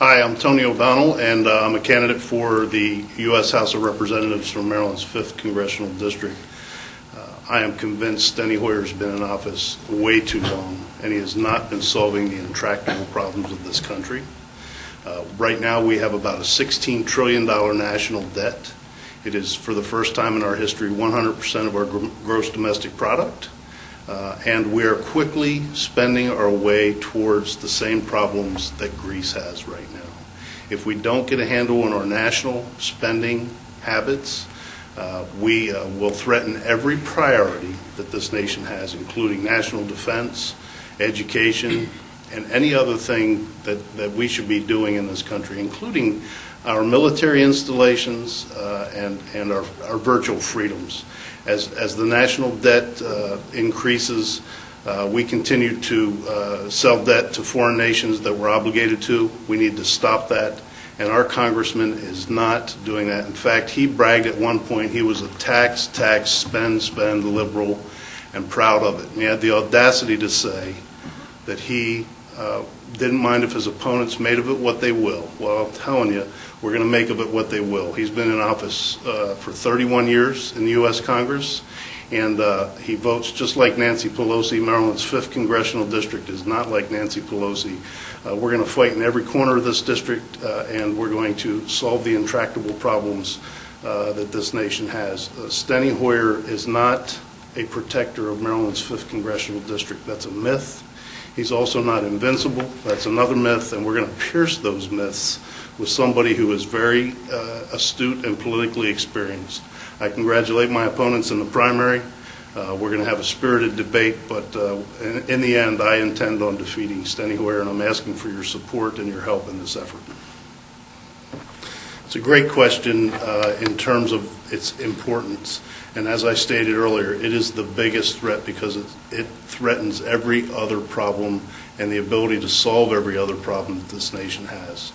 Hi, I'm Tony O'Donnell, and I'm a candidate for the U.S. House of Representatives from Maryland's 5th Congressional District. I am convinced Steny Hoyer's been in office way too long, and he has not been solving the intractable problems of this country. Right now, we have about a $16 trillion national debt. It is, for the first time in our history, 100% of our gross domestic product. And we are quickly spending our way towards the same problems that Greece has right now. If we don't get a handle on our national spending habits, we will threaten every priority that this nation has, including national defense, education, and any other thing that we should be doing in this country, including our military installations and our virtual freedoms. As the national debt increases, we continue to sell debt to foreign nations that we're obligated to. We need to stop that, and our congressman is not doing that. In fact, he bragged at one point he was a tax, spend liberal, and proud of it. And he had the audacity to say that he didn't mind if his opponents made of it what they will. Well, I'm telling you, we're going to make of it what they will. He's been in office for 31 years in the U.S. Congress, and he votes just like Nancy Pelosi. Maryland's 5th Congressional District is not like Nancy Pelosi. We're going to fight in every corner of this district, and we're going to solve the intractable problems that this nation has. Steny Hoyer is not a protector of Maryland's 5th Congressional District. That's a myth. He's also not invincible. That's another myth, and we're going to pierce those myths with somebody who is very astute and politically experienced. I congratulate my opponents in the primary. We're going to have a spirited debate, but in the end, I intend on defeating Steny Hoyer, and I'm asking for your support and your help in this effort. It's a great question in terms of its importance, and as I stated earlier, it is the biggest threat because it threatens every other problem and the ability to solve every other problem that this nation has.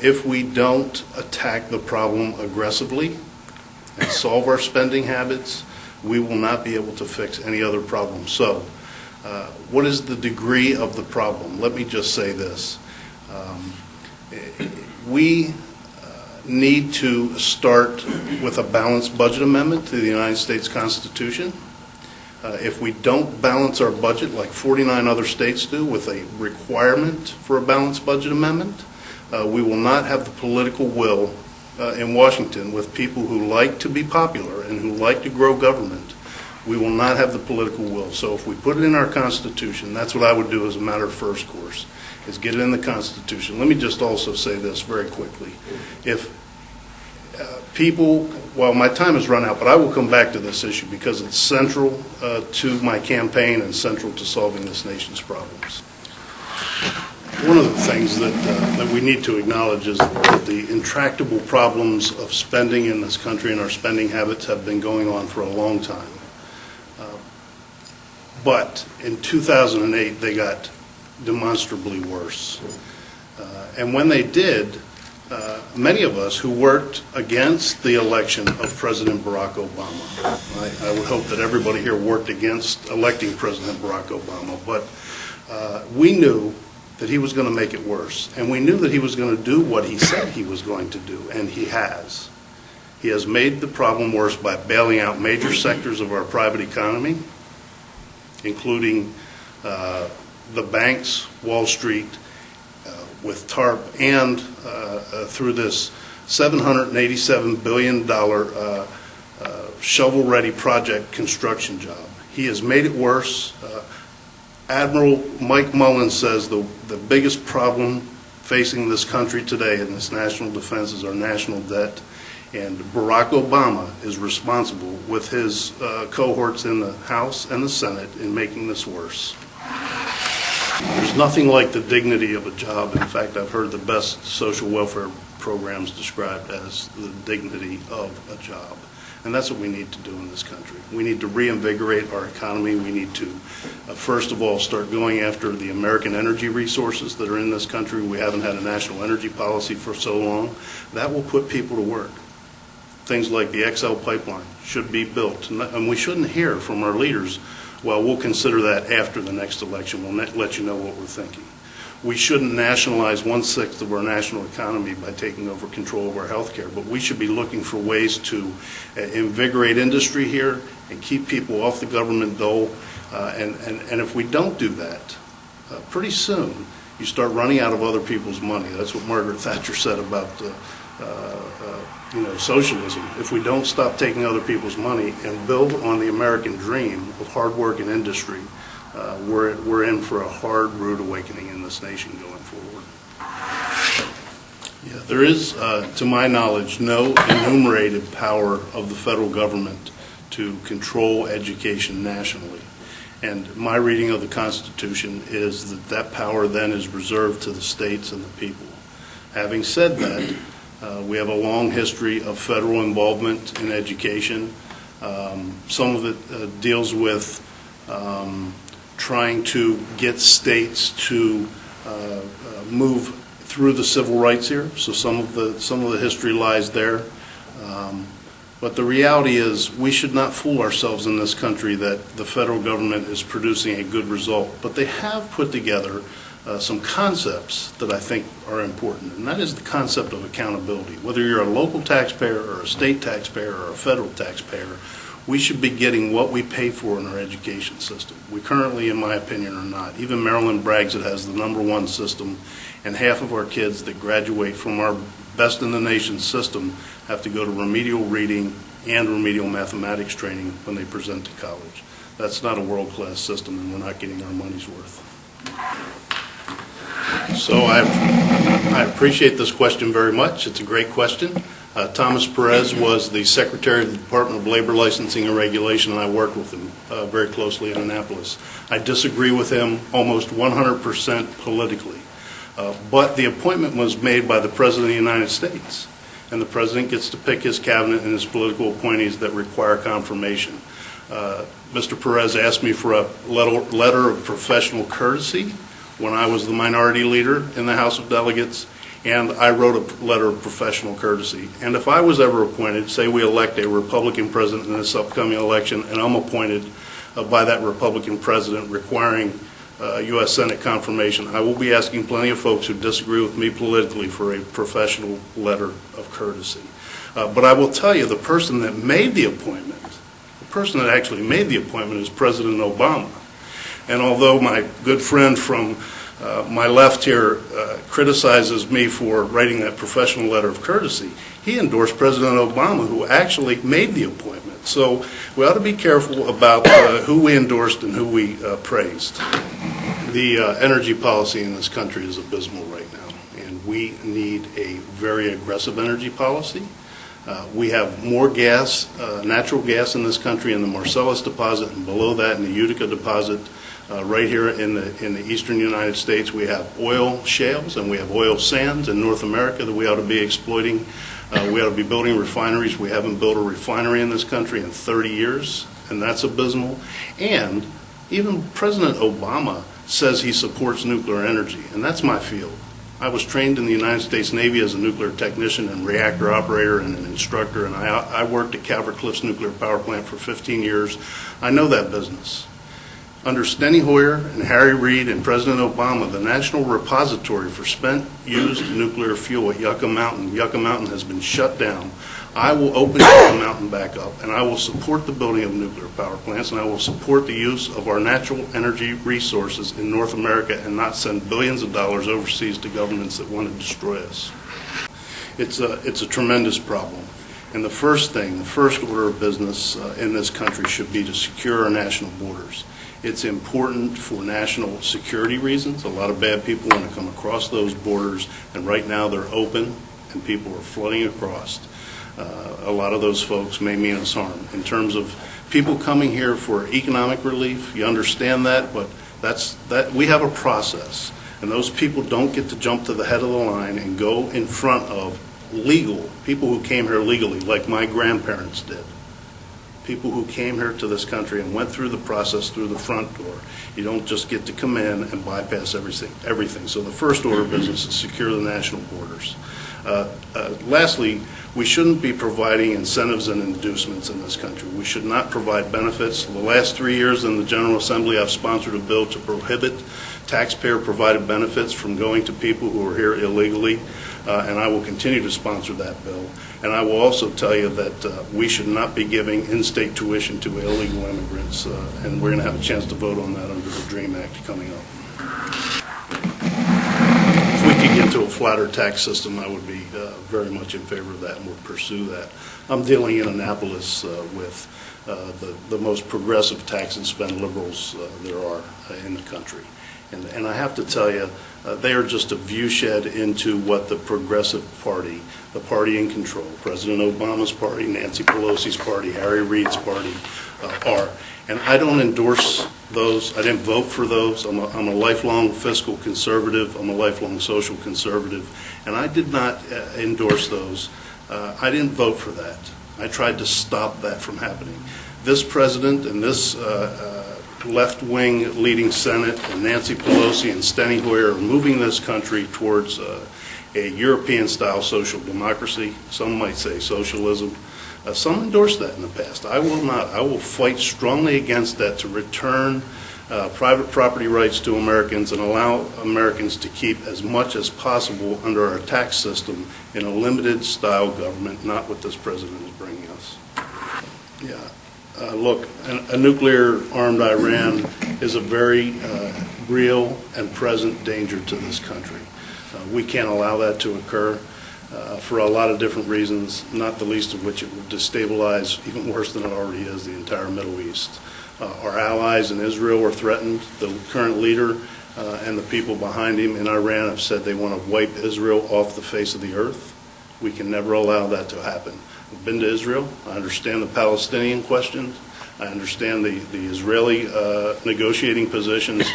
If we don't attack the problem aggressively and solve our spending habits, we will not be able to fix any other problem. So, what is the degree of the problem? Let me just say this. We need to start with a balanced budget amendment to the United States Constitution. If we don't balance our budget like 49 other states do with a requirement for a balanced budget amendment, we will not have the political will in Washington with people who like to be popular and who like to grow government. We will not have the political will. So if we put it in our Constitution, that's what I would do as a matter of first course, is get it in the Constitution. Let me just also say this very quickly. If people, well, my time has run out, but I will come back to this issue because it's central to my campaign and central to solving this nation's problems. One of the things that we need to acknowledge is that the intractable problems of spending in this country and our spending habits have been going on for a long time. But in 2008, they got demonstrably worse. And when they did, many of us who worked against the election of President Barack Obama, I would hope that everybody here worked against electing President Barack Obama, but we knew that he was going to make it worse. And we knew that he was going to do what he said he was going to do, and he has. He has made the problem worse by bailing out major sectors of our private economy, including the banks, Wall Street, with TARP, and through this $787 billion shovel-ready project construction job. He has made it worse. Admiral Mike Mullen says the biggest problem facing this country today in this national defense is our national debt, and Barack Obama is responsible with his cohorts in the House and the Senate in making this worse. There's nothing like the dignity of a job. In fact, I've heard the best social welfare programs described as the dignity of a job. And that's what we need to do in this country. We need to reinvigorate our economy. We need to, first of all, start going after the American energy resources that are in this country. We haven't had a national energy policy for so long. That will put people to work. Things like the XL pipeline should be built. And we shouldn't hear from our leaders, well, we'll consider that after the next election. We'll let you know what we're thinking. We shouldn't nationalize 1/6 of our national economy by taking over control of our health care, but we should be looking for ways to invigorate industry here and keep people off the government dole. And if we don't do that, pretty soon you start running out of other people's money. That's what Margaret Thatcher said about socialism. If we don't stop taking other people's money and build on the American dream of hard work and industry, we're in for a hard, rude awakening in this nation going forward. Yeah, there is, to my knowledge, no enumerated power of the federal government to control education nationally. And my reading of the Constitution is that that power then is reserved to the states and the people. Having said that, we have a long history of federal involvement in education. Some of it deals with trying to get states to move through the civil rights here. So some of the history lies there. But the reality is we should not fool ourselves in this country that the federal government is producing a good result. But they have put together some concepts that I think are important, and that is the concept of accountability. Whether you're a local taxpayer or a state taxpayer or a federal taxpayer, we should be getting what we pay for in our education system. We currently, in my opinion, are not. Even Maryland brags it has the #1 system, and half of our kids that graduate from our best in the nation system have to go to remedial reading and remedial mathematics training when they present to college. That's not a world-class system, and we're not getting our money's worth. So I appreciate this question very much. It's a great question. Thomas Perez was the Secretary of the Department of Labor Licensing and Regulation, and I worked with him very closely in Annapolis. I disagree with him almost 100% politically, but the appointment was made by the President of the United States, and the President gets to pick his cabinet and his political appointees that require confirmation. Mr. Perez asked me for a letter of professional courtesy when I was the minority leader in the House of Delegates, and I wrote a letter of professional courtesy. And if I was ever appointed, say we elect a Republican president in this upcoming election, and I'm appointed by that Republican president requiring U.S. Senate confirmation, I will be asking plenty of folks who disagree with me politically for a professional letter of courtesy. But I will tell you, the person that made the appointment, the person that actually made the appointment is President Obama. And although my good friend from my left here criticizes me for writing that professional letter of courtesy, he endorsed President Obama, who actually made the appointment. So we ought to be careful about who we endorsed and who we praised. The energy policy in this country is abysmal right now, and we need a very aggressive energy policy. We have more gas, natural gas in this country in the Marcellus deposit, and below that in the Utica deposit. Right here in the eastern United States, we have oil shales and we have oil sands in North America that we ought to be exploiting. We ought to be building refineries. We haven't built a refinery in this country in 30 years, and that's abysmal. And even President Obama says he supports nuclear energy, and that's my field. I was trained in the United States Navy as a nuclear technician and reactor operator and an instructor, and I worked at Calvert Cliffs Nuclear Power Plant for 15 years. I know that business. Under Steny Hoyer and Harry Reid and President Obama, the national repository for spent used nuclear fuel at Yucca Mountain has been shut down. I will open Yucca Mountain back up, and I will support the building of nuclear power plants, and I will support the use of our natural energy resources in North America and not send billions of dollars overseas to governments that want to destroy us. It's a tremendous problem. And the first order of business in this country should be to secure our national borders. It's important for national security reasons. A lot of bad people want to come across those borders, and right now they're open and people are flooding across. A lot of those folks may mean us harm. In terms of people coming here for economic relief, you understand that, but we have a process, and those people don't get to jump to the head of the line and go in front of legal people who came here legally, like my grandparents did. People who came here to this country and went through the process through the front door. You don't just get to come in and bypass everything. So the first order of business is secure the national borders. Lastly, we shouldn't be providing incentives and inducements in this country. We should not provide benefits. The last 3 years in the General Assembly, I've sponsored a bill to prohibit taxpayer-provided benefits from going to people who are here illegally, and I will continue to sponsor that bill. And I will also tell you that we should not be giving in-state tuition to illegal immigrants, and we're going to have a chance to vote on that under the DREAM Act coming up. If we could get to a flatter tax system, I would be very much in favor of that and would pursue that. I'm dealing in Annapolis with the most progressive tax and spend liberals there are in the country. And I have to tell you, they are just a viewshed into what the progressive party, the party in control, President Obama's party, Nancy Pelosi's party, Harry Reid's party, are. And I don't endorse those. I didn't vote for those. I'm a lifelong fiscal conservative. I'm a lifelong social conservative. And I did not endorse those. I didn't vote for that. I tried to stop that from happening. This president and this left-wing leading Senate and Nancy Pelosi and Steny Hoyer are moving this country towards a European-style social democracy. Some might say socialism. Some endorsed that in the past. I will not. I will fight strongly against that to return private property rights to Americans and allow Americans to keep as much as possible under our tax system in a limited-style government, not what this president is bringing us. Yeah. Look, a nuclear-armed Iran is a very real and present danger to this country. We can't allow that to occur for a lot of different reasons, not the least of which it would destabilize, even worse than it already is, the entire Middle East. Our allies in Israel are threatened. The current leader and the people behind him in Iran have said they want to wipe Israel off the face of the earth. We can never allow that to happen. I've been to Israel. I understand the Palestinian questions. I understand the Israeli negotiating positions.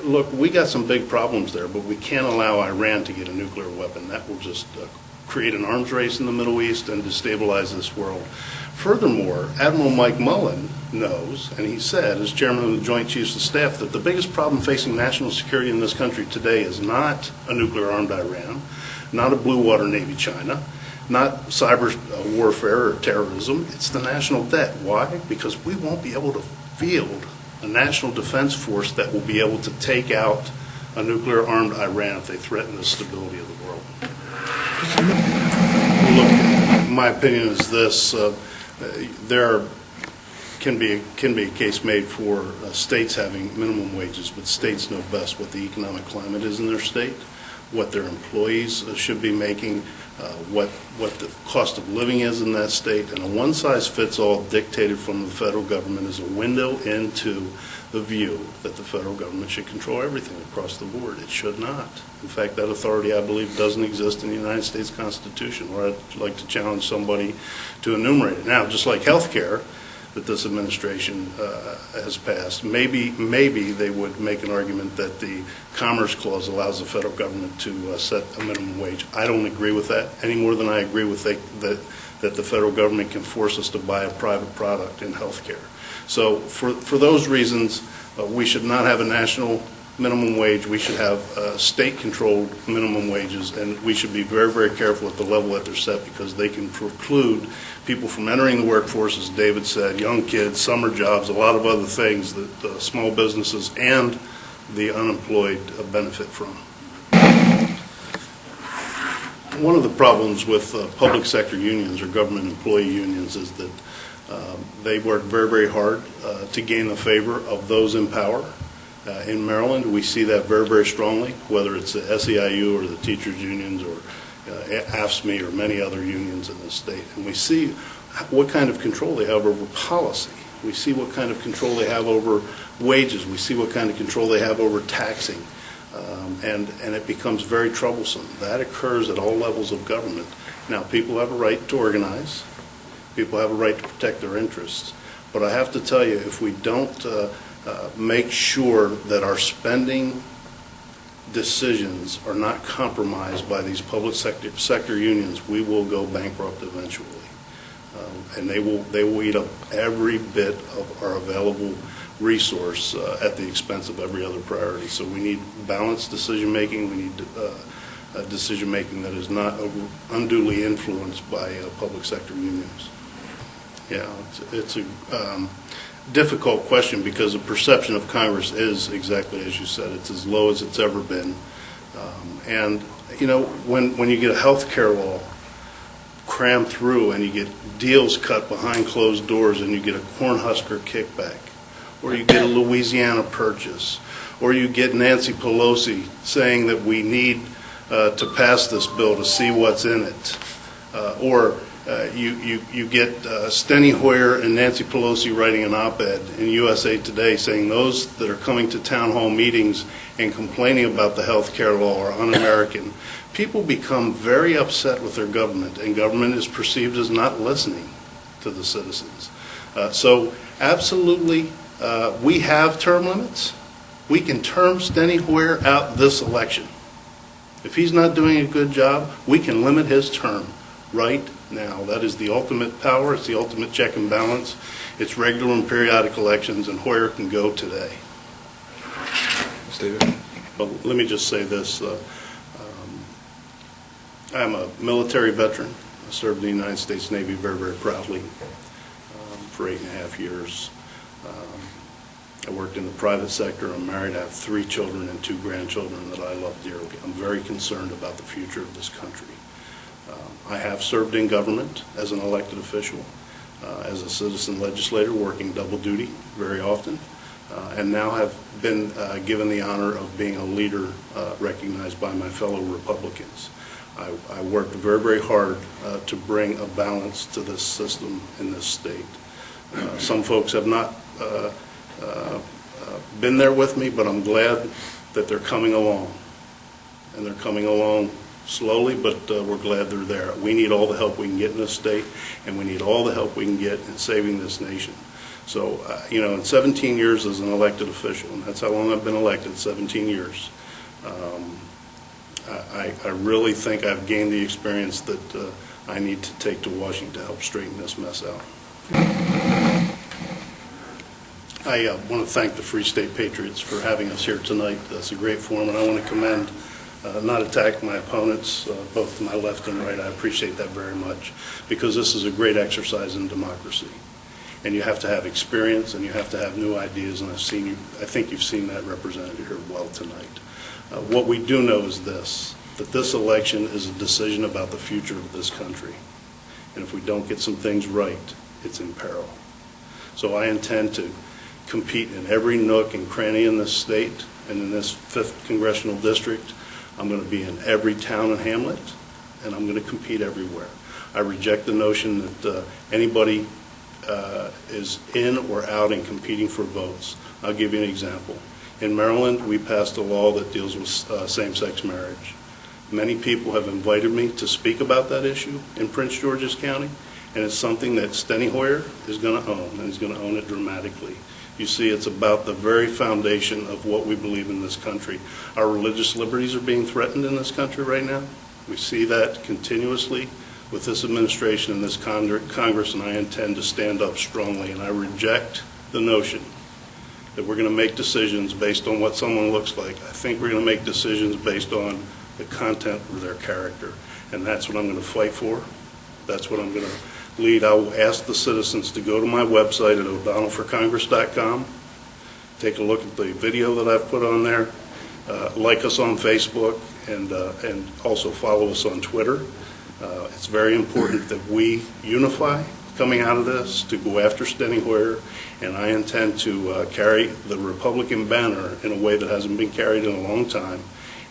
Look, we got some big problems there, but we can't allow Iran to get a nuclear weapon. That will just create an arms race in the Middle East and destabilize this world. Furthermore, Admiral Mike Mullen knows, and he said, as chairman of the Joint Chiefs of Staff, that the biggest problem facing national security in this country today is not a nuclear-armed Iran, not a blue water Navy China, not cyber warfare or terrorism. It's the national debt. Why? Because we won't be able to field a national defense force that will be able to take out a nuclear-armed Iran if they threaten the stability of the world. Look, my opinion is this. There can be a case made for states having minimum wages, but states know best what the economic climate is in their state, what their employees should be making, what the cost of living is in that state, and a one-size-fits-all dictated from the federal government is a window into the view that the federal government should control everything across the board. It should not. In fact, that authority, I believe, doesn't exist in the United States Constitution, or I'd like to challenge somebody to enumerate it. Now, just like health care that this administration has passed, maybe they would make an argument that the Commerce Clause allows the federal government to set a minimum wage. I don't agree with that any more than I agree with that the federal government can force us to buy a private product in health care. So for those reasons, we should not have a national minimum wage. We should have state-controlled minimum wages, and we should be very, very careful at the level that they're set because they can preclude people from entering the workforce, as David said, young kids, summer jobs, a lot of other things that small businesses and the unemployed benefit from. One of the problems with public sector unions or government employee unions is that they work very, very hard to gain the favor of those in power. In Maryland, we see that very, very strongly, whether it's the SEIU or the teachers' unions or AFSCME or many other unions in the state. And we see what kind of control they have over policy. We see what kind of control they have over wages. We see what kind of control they have over taxing. And it becomes very troublesome. That occurs at all levels of government. Now, people have a right to organize. People have a right to protect their interests. But I have to tell you, if we don't make sure that our spending decisions are not compromised by these public sector unions, we will go bankrupt eventually. And they will eat up every bit of our available resource at the expense of every other priority. So we need balanced decision making. We need a decision making that is not unduly influenced by public sector unions. Yeah, difficult question because the perception of Congress is exactly as you said. It's as low as it's ever been. And, you know, when you get a health care law crammed through and you get deals cut behind closed doors and you get a Cornhusker kickback, or you get a Louisiana purchase, or you get Nancy Pelosi saying that we need to pass this bill to see what's in it, or you get Steny Hoyer and Nancy Pelosi writing an op-ed in USA Today saying those that are coming to town hall meetings and complaining about the health care law are un-American. People become very upset with their government, and government is perceived as not listening to the citizens. So absolutely, we have term limits. We can term Steny Hoyer out this election. If he's not doing a good job, we can limit his term right now. That is the ultimate power. It's the ultimate check and balance. It's regular and periodic elections, and Hoyer can go today. David? Well, let me just say this. I'm a military veteran. I served in the United States Navy very, very proudly for 8.5 years. I worked in the private sector. I'm married. I have 3 children and 2 grandchildren that I love dearly. I'm very concerned about the future of this country. I have served in government as an elected official, as a citizen legislator, working double duty very often, and now have been given the honor of being a leader recognized by my fellow Republicans. I worked very, very hard to bring a balance to this system in this state. Some folks have not been there with me, but I'm glad that they're coming along. And they're coming along slowly, but we're glad they're there. We need all the help we can get in this state, and we need all the help we can get in saving this nation. So, you know, in 17 years as an elected official, and that's how long I've been elected, 17 years, I really think I've gained the experience that I need to take to Washington to help straighten this mess out. I want to thank the Free State Patriots for having us here tonight. That's a great forum, and I want to commend, not attack my opponents, both to my left and right. I appreciate that very much, because this is a great exercise in democracy. And you have to have experience, and you have to have new ideas, and I think you've seen that represented here well tonight. What we do know is this, that this election is a decision about the future of this country. And if we don't get some things right, it's in peril. So I intend to compete in every nook and cranny in this state, and in this 5th congressional district. I'm going to be in every town and hamlet, and I'm going to compete everywhere. I reject the notion that anybody is in or out in competing for votes. I'll give you an example. In Maryland, we passed a law that deals with same-sex marriage. Many people have invited me to speak about that issue in Prince George's County, and it's something that Steny Hoyer is going to own, and he's going to own it dramatically. You see, it's about the very foundation of what we believe in this country. Our religious liberties are being threatened in this country right now. We see that continuously with this administration and this Congress, and I intend to stand up strongly, and I reject the notion that we're going to make decisions based on what someone looks like. I think we're going to make decisions based on the content of their character, and that's what I'm going to fight for. That's what I'm going to lead. I will ask the citizens to go to my website at o'donnellforcongress.com, take a look at the video that I've put on there, like us on Facebook, and also follow us on Twitter. It's very important that we unify coming out of this to go after Steny Hoyer, and I intend to carry the Republican banner in a way that hasn't been carried in a long time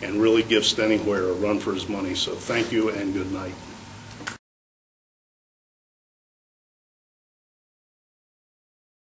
and really give Steny Hoyer a run for his money. So thank you and good night.